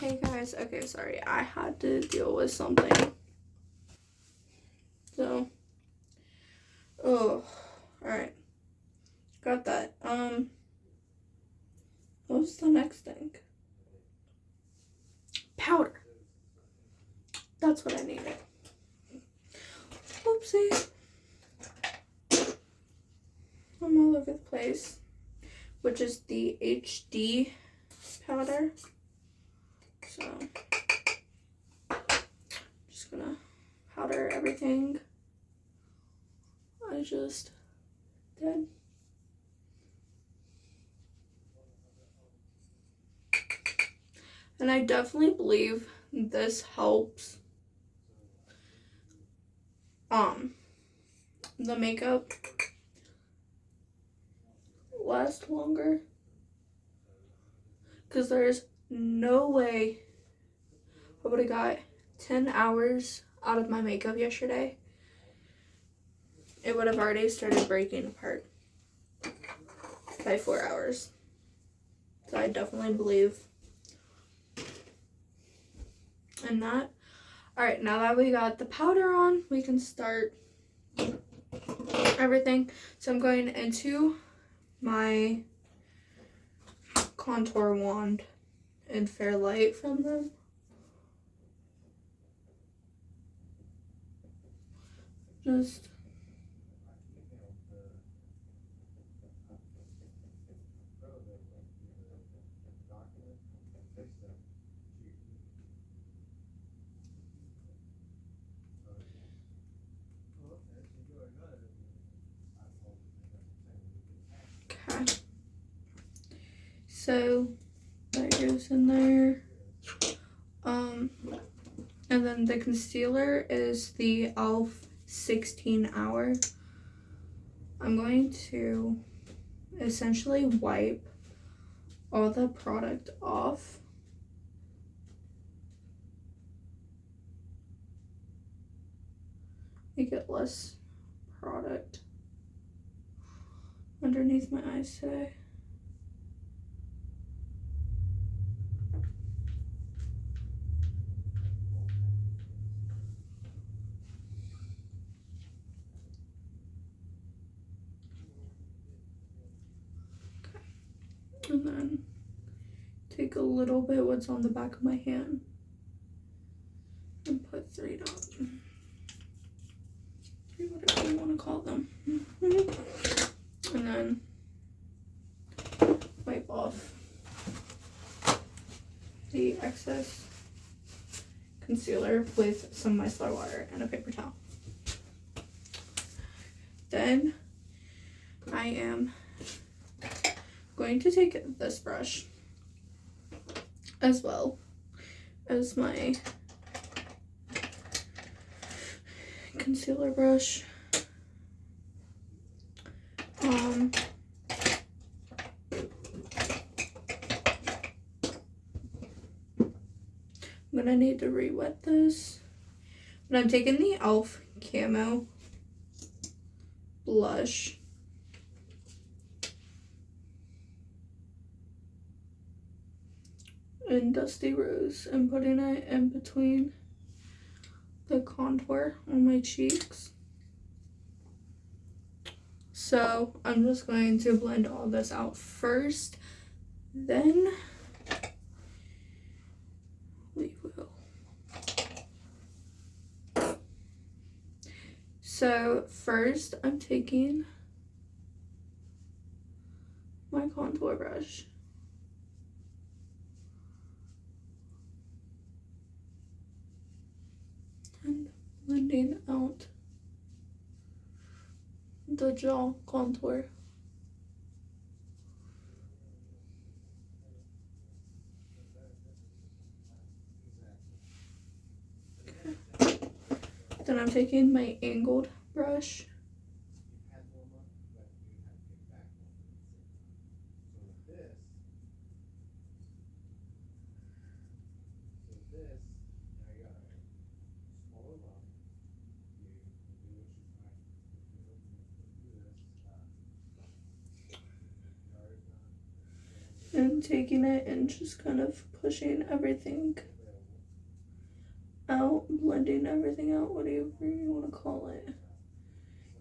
Hey guys, okay, sorry, I had to deal with something. So, oh, alright. Got that. What was the next thing? Powder. That's what I needed. Oopsie. I'm all over the place. Which is the HD powder. So, just gonna powder everything I just did. And I definitely believe this helps the makeup last longer, because there's no way I would have got 10 hours out of my makeup yesterday. It would have already started breaking apart by 4 hours. So I definitely believe in that. Alright, now that we got the powder on, we can start everything. So I'm going into my contour wand in Fairlight from them. Just okay. So that goes in there. And then the concealer is the e.l.f. 16 Hour. I'm going to essentially wipe all the product off. Make it less product underneath my eyes today. And then take a little bit what's on the back of my hand and put 3 dots. 3, whatever you want to call them. And then wipe off the excess concealer with some micellar water and a paper towel. Then I am going to take this brush as well as my concealer brush. I'm gonna need to re-wet this. But I'm taking the e.l.f. Camo blush. And Dusty Rose and putting it in between the contour on my cheeks. So I'm just going to blend all this out first, then we will. So first I'm taking my contour brush and blending out the jaw contour. Okay. Then I'm taking my angled brush and taking it and just kind of pushing everything out, blending everything out, whatever you want to call it.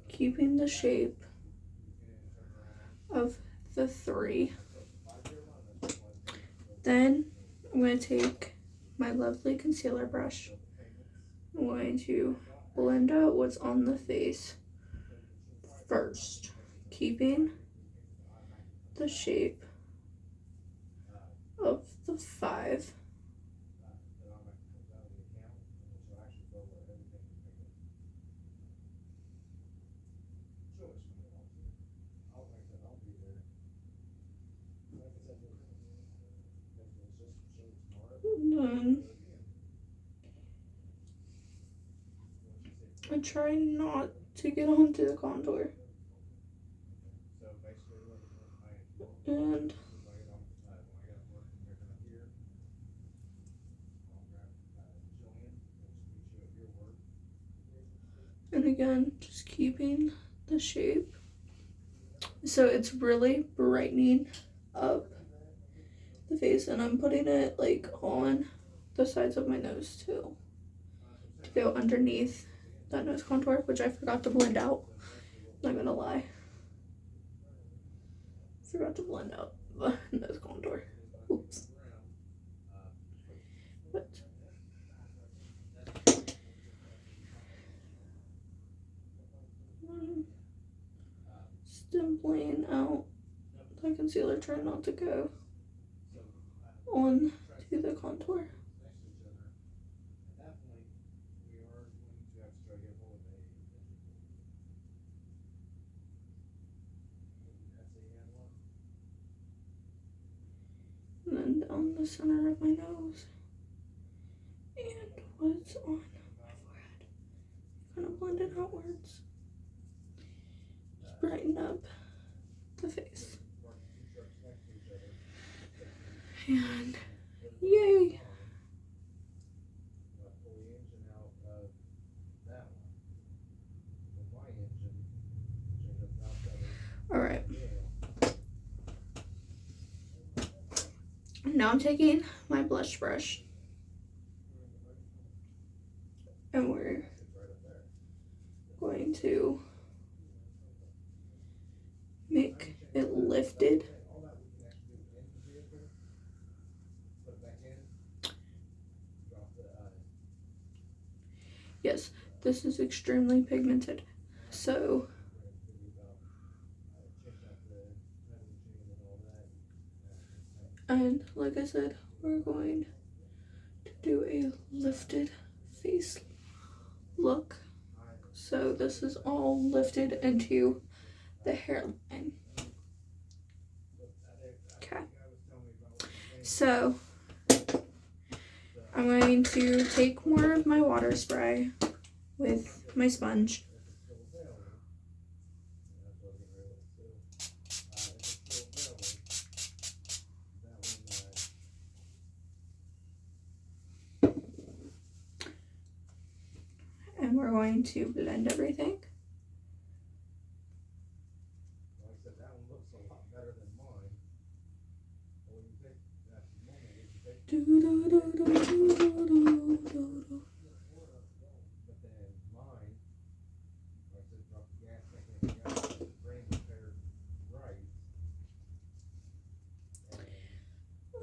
Keeping the shape of the three. Then I'm going to take my lovely concealer brush. I'm going to blend out what's on the face first, keeping the shape of the 5. Then I try not to get onto the contour. And again, just keeping the shape. So it's really brightening up the face, and I'm putting it like on the sides of my nose too, to go underneath that nose contour, which I forgot to blend out. Not gonna lie. Forgot to blend out the nose contour. Oops. But stippling out the concealer, trying not to go on to the contour. And then down the center of my nose and what's on my forehead. Kind of blend it outwards. Just brighten up the face. And yay! Alright. Now I'm taking my blush brush and we're going to make it lifted. Yes, this is extremely pigmented, so and like I said, we're going to do a lifted face look. So this is all lifted into the hairline. Okay. So I'm going to take more of my water spray with my sponge. And we're going to blend everything.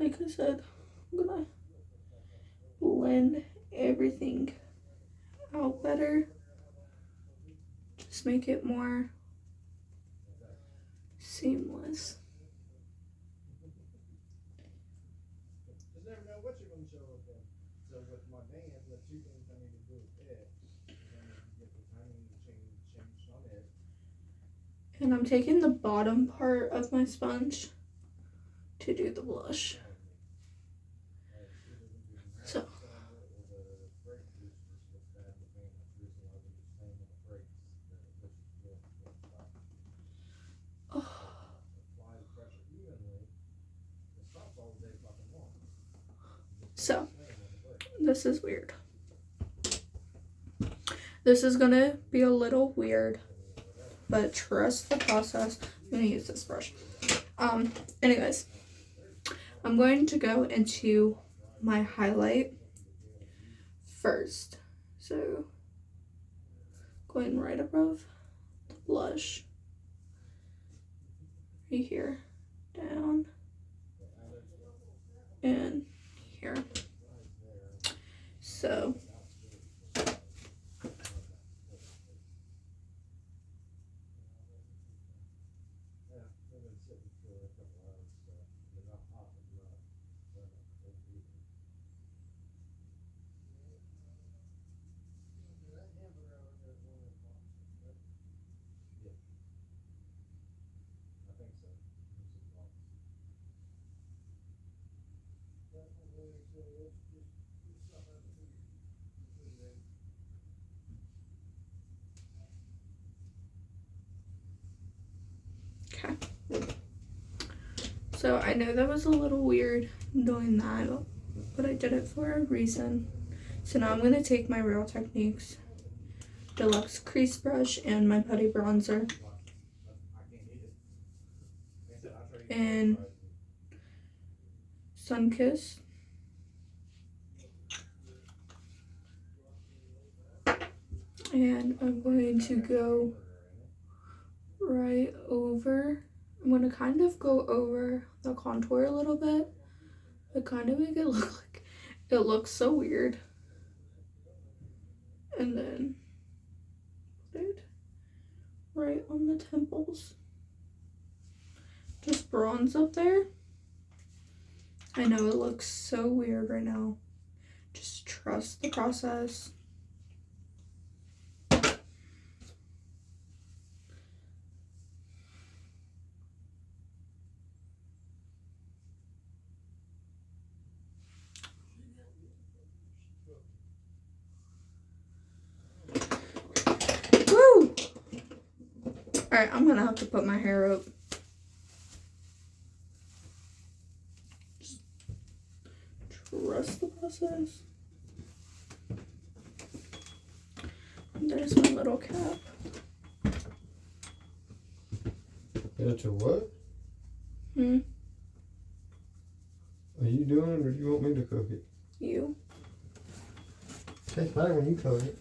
Like I said, I'm gonna blend everything out better. Just make it more seamless. And I'm taking the bottom part of my sponge to do the blush. So this is weird. This is gonna be a little weird, but trust the process. I'm gonna use this brush. Anyways, I'm going to go into my highlight first. So, going right above the blush, right here, down, and here. So, okay. So I know that was a little weird doing that, but I did it for a reason. So now I'm going to take my Real Techniques Deluxe Crease Brush and my Putty Bronzer and Sunkissed. And I'm going to go right over. I'm going to kind of go over the contour a little bit, but kind of make it look like it looks so weird. And then put it right on the temples. Just bronze up there. I know it looks so weird right now. Just trust the process. Woo! Alright, I'm gonna have to put my hair up. Just trust the process. And there's my little cap. That's a what? Hmm? Are you doing it or do you want me to cook it? You. Tastes better when you cook it.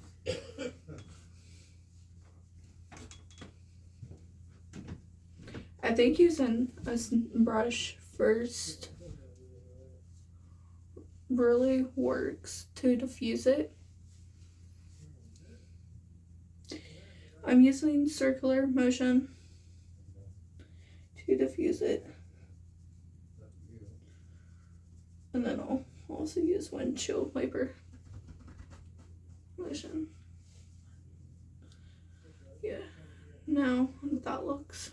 I think using a brush first really works to diffuse it. I'm using circular motion to diffuse it. And then I'll also use windshield wiper motion. Yeah, now that looks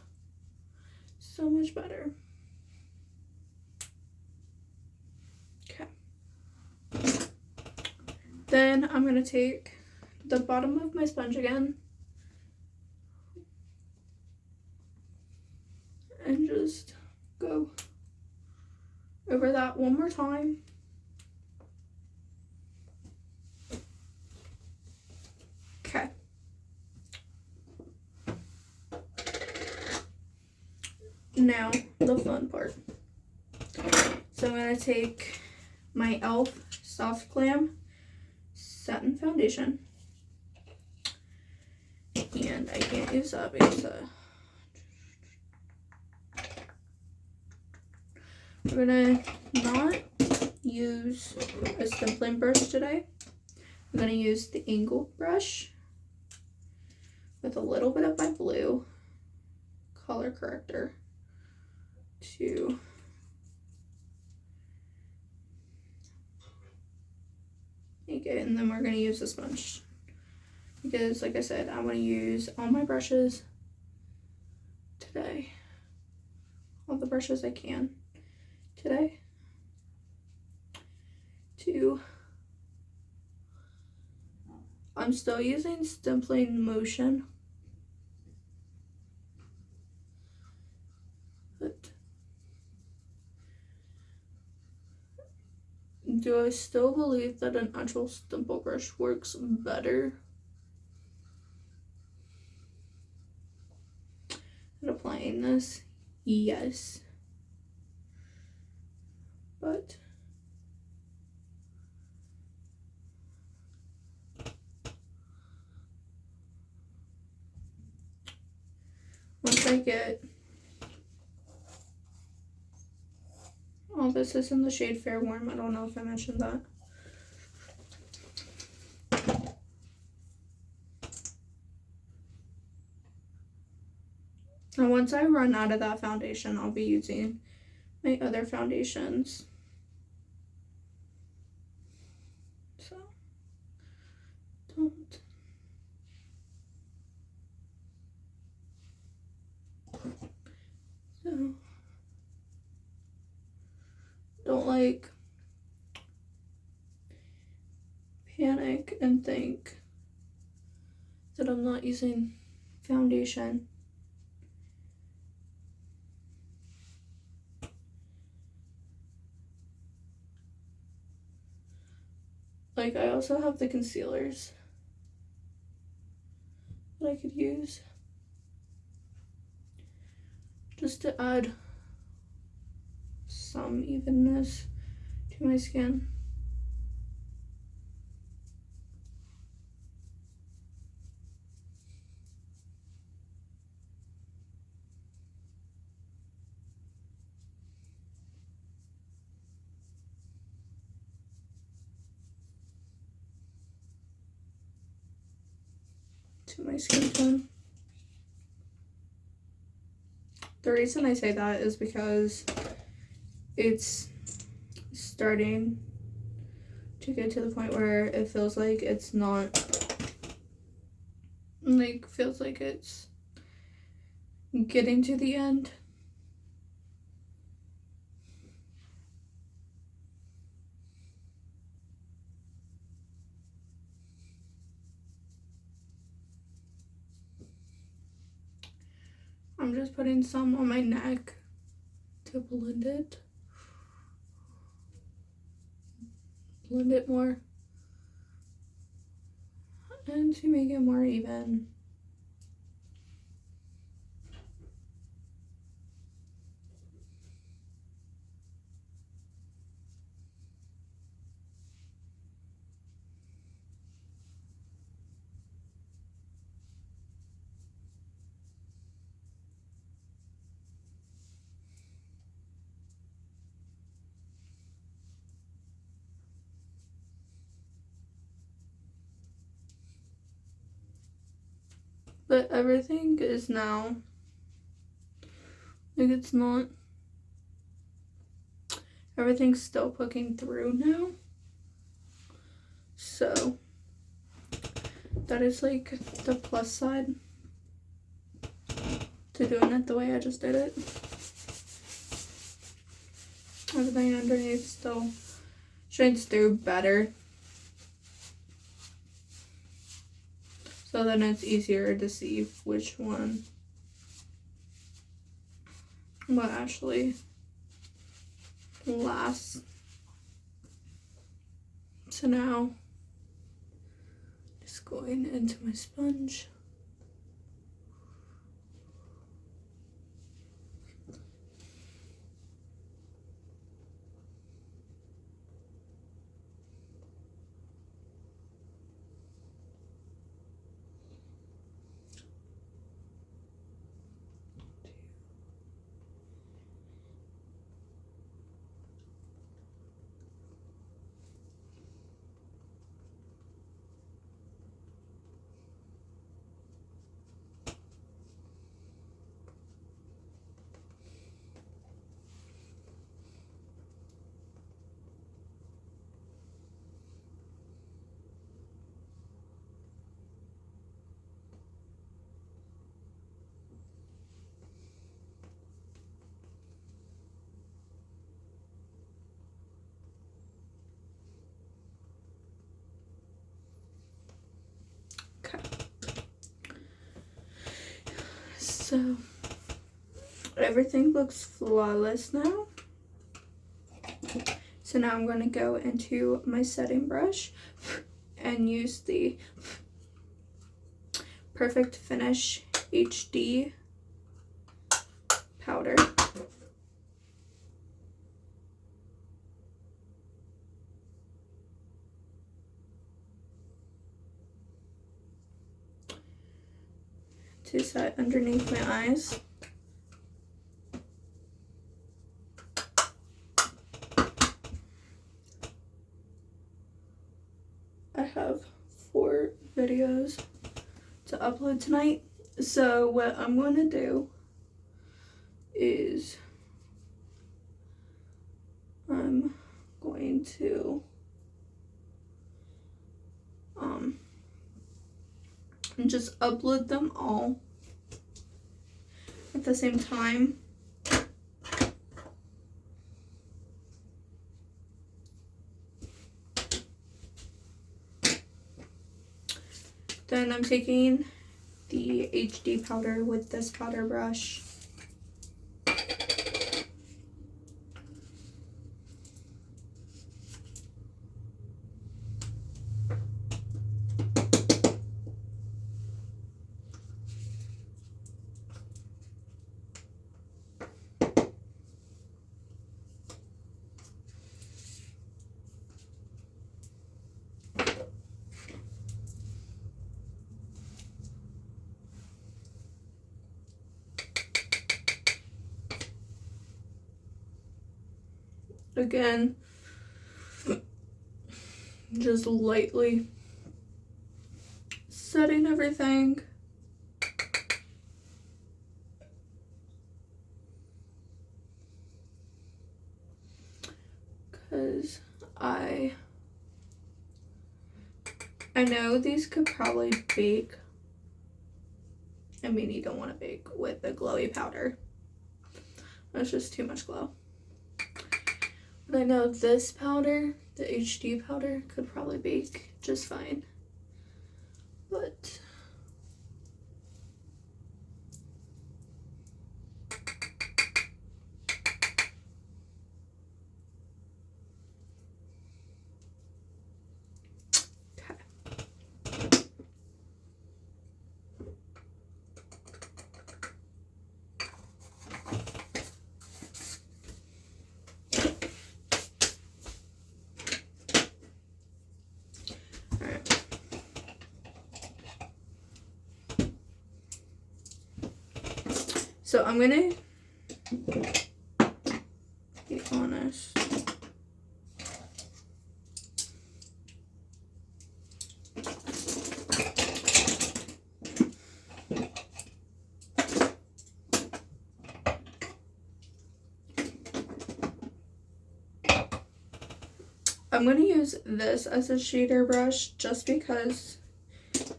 so much better. Okay. Then I'm going to take the bottom of my sponge again and just go over that one more time. Okay. Now, the fun part. So I'm going to take my e.l.f. Soft Glam Satin Foundation. And I can't use that because we're going to not use a stippling brush today. I'm going to use the angled brush with a little bit of my blue color corrector to make it, and then we're going to use the sponge because, like I said, I want to use all my brushes today, all the brushes I can today to, I'm still using stippling motion, but do I still believe that an actual stipple brush works better at applying this? Yes. but once I get, oh, this is in the shade Fair Warm. I don't know if I mentioned that. And once I run out of that foundation, I'll be using my other foundations. So, don't like panic and think that I'm not using foundation. Like, I also have the concealers that I could use just to add some evenness to my skin. To my skin tone. The reason I say that is because it's starting to get to the point where it feels like it's not, like, feels like it's getting to the end. I'm just putting some on my neck to blend it more and to make it more even. But everything is now, like, it's not, everything's still poking through now. So that is like the plus side to doing it the way I just did it. Everything underneath still shines through better. So then it's easier to see which one will actually last. So now, just going into my sponge. So everything looks flawless now. So now I'm going to go into my setting brush and use the Perfect Finish HD powder. to set underneath my eyes. I have 4 videos to upload tonight. So what I'm going to do is I'm going to just upload them all at the same time. Then I'm taking the HD powder with this powder brush. Again, just lightly setting everything. Because I know these could probably bake. I mean, you don't want to bake with the glowy powder. That's just too much glow. But I know this powder, the HD powder, could probably bake just fine. But so I'm gonna be honest. I'm gonna use this as a shader brush just because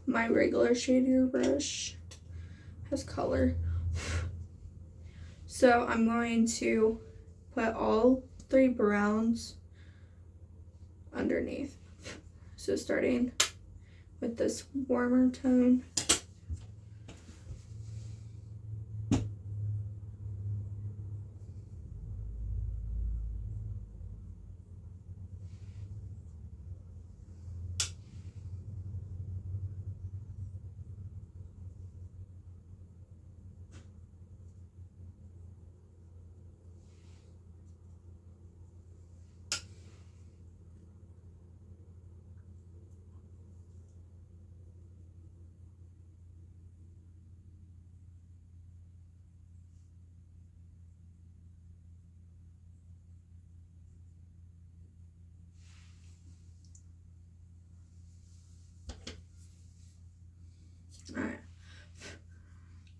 my regular shader brush has color. So I'm going to put all 3 browns underneath. So starting with this warmer tone. Alright.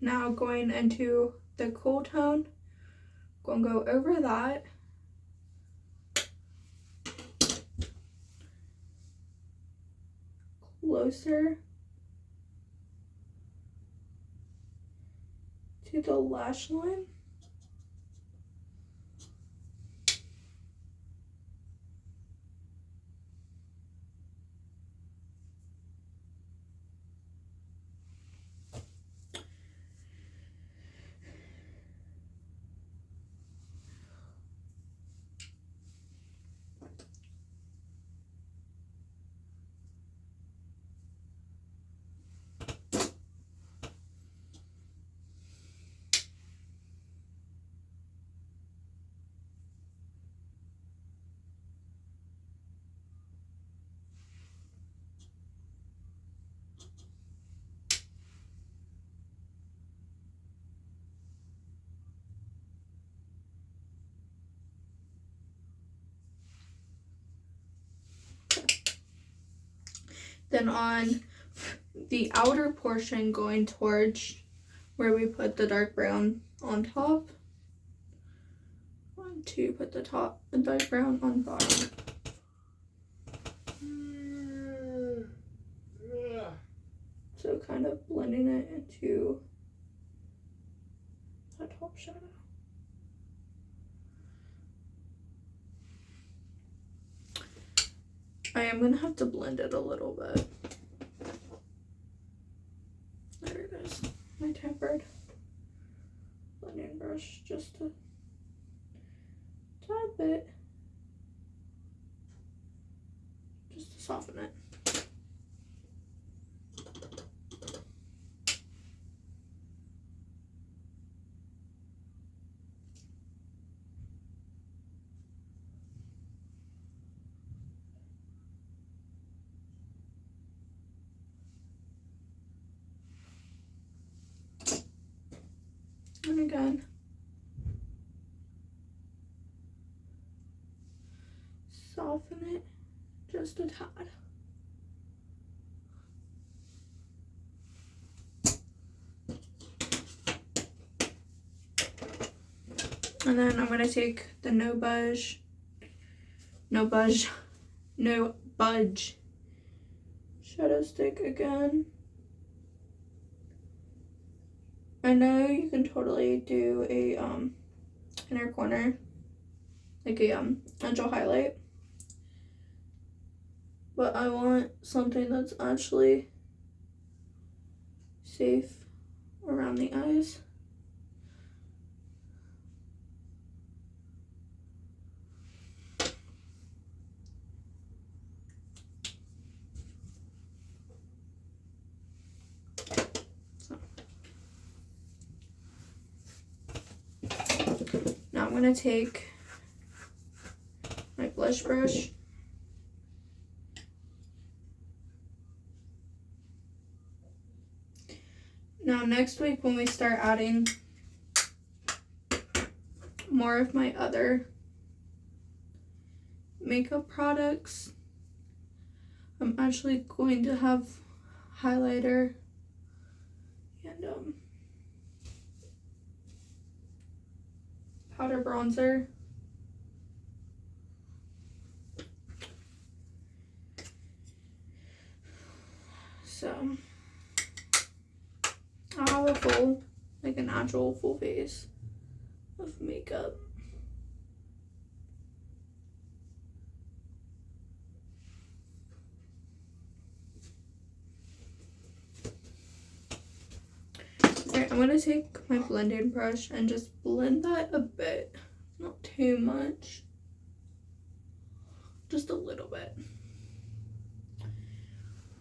Now going into the cool tone, going to go over that. Closer to the lash line. Then on the outer portion going towards where we put the dark brown on top, to put the dark brown on bottom. So kind of blending it into a top shadow. I am gonna have to blend it a little bit. There it is, my tempered blending brush, just a tad bit, just to soften it. And again, soften it just a tad. And then I'm gonna take the No Budge shadow stick again. I know you can totally do a inner corner, like a angel highlight, but I want something that's actually safe around the eyes. Now I'm gonna take my blush brush now. Next week when we start adding more of my other makeup products, I'm actually going to have highlighter and powder bronzer. So I'll have a full, like an actual full face of makeup. Alright, I'm gonna take my blending brush and just blend that a bit. Not too much. Just a little bit.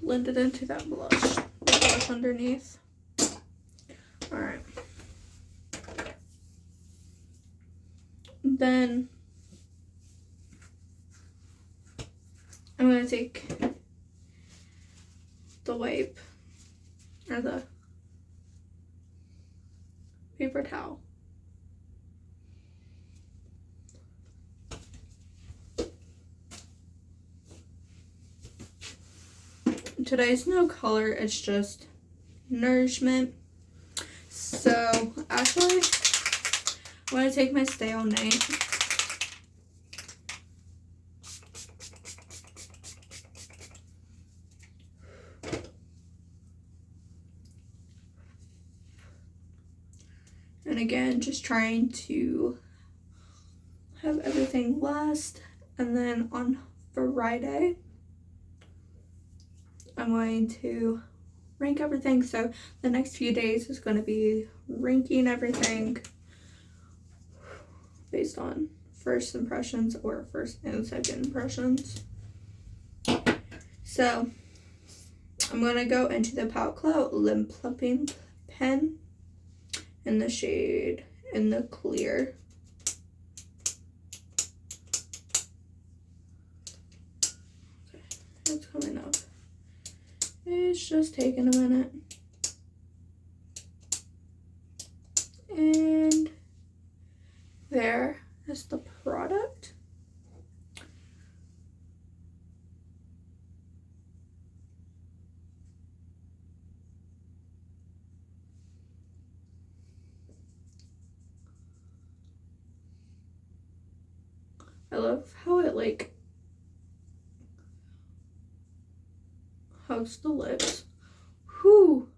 Blend it into that blush. The blush underneath. Alright. Then I'm gonna take the wipe or the paper towel. Today's no color, it's just nourishment. So actually, I'm gonna take my Stay All Night. And again, just trying to have everything last. And then on Friday, I'm going to rank everything. So the next few days is going to be ranking everything based on first impressions or first and second impressions. So I'm going to go into the Pout Clout Lip Plumping Pen in the shade in the clear. Okay, it's coming up. It's just taking a minute. And there is the product. love how it like hugs the lips. Whew.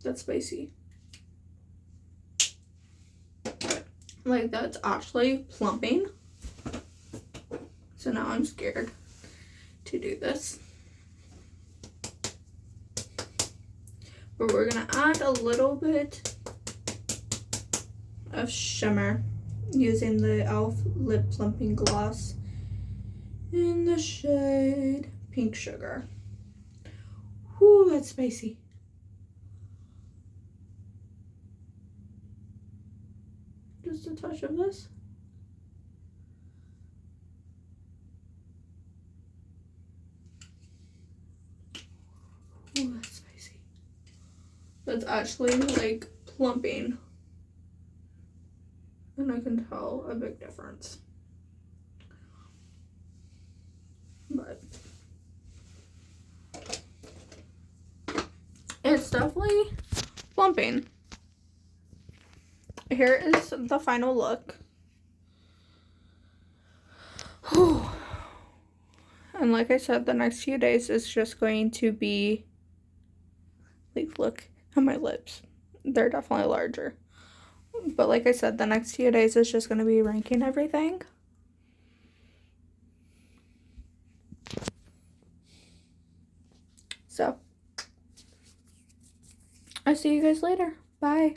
That's spicy. Like, that's actually plumping. So now I'm scared to do this. But we're gonna add a little bit of shimmer using the e.l.f. Lip Plumping Gloss in the shade Pink Sugar. Whew, that's spicy. Just a touch of this. Ooh, that's spicy. That's actually like plumping. And I can tell a big difference. But it's definitely plumping. Here is the final look. Whew. And like I said, the next few days is just going to be, like, look at my lips. They're definitely larger. But like I said, the next few days is just going to be ranking everything. So, I'll see you guys later. Bye.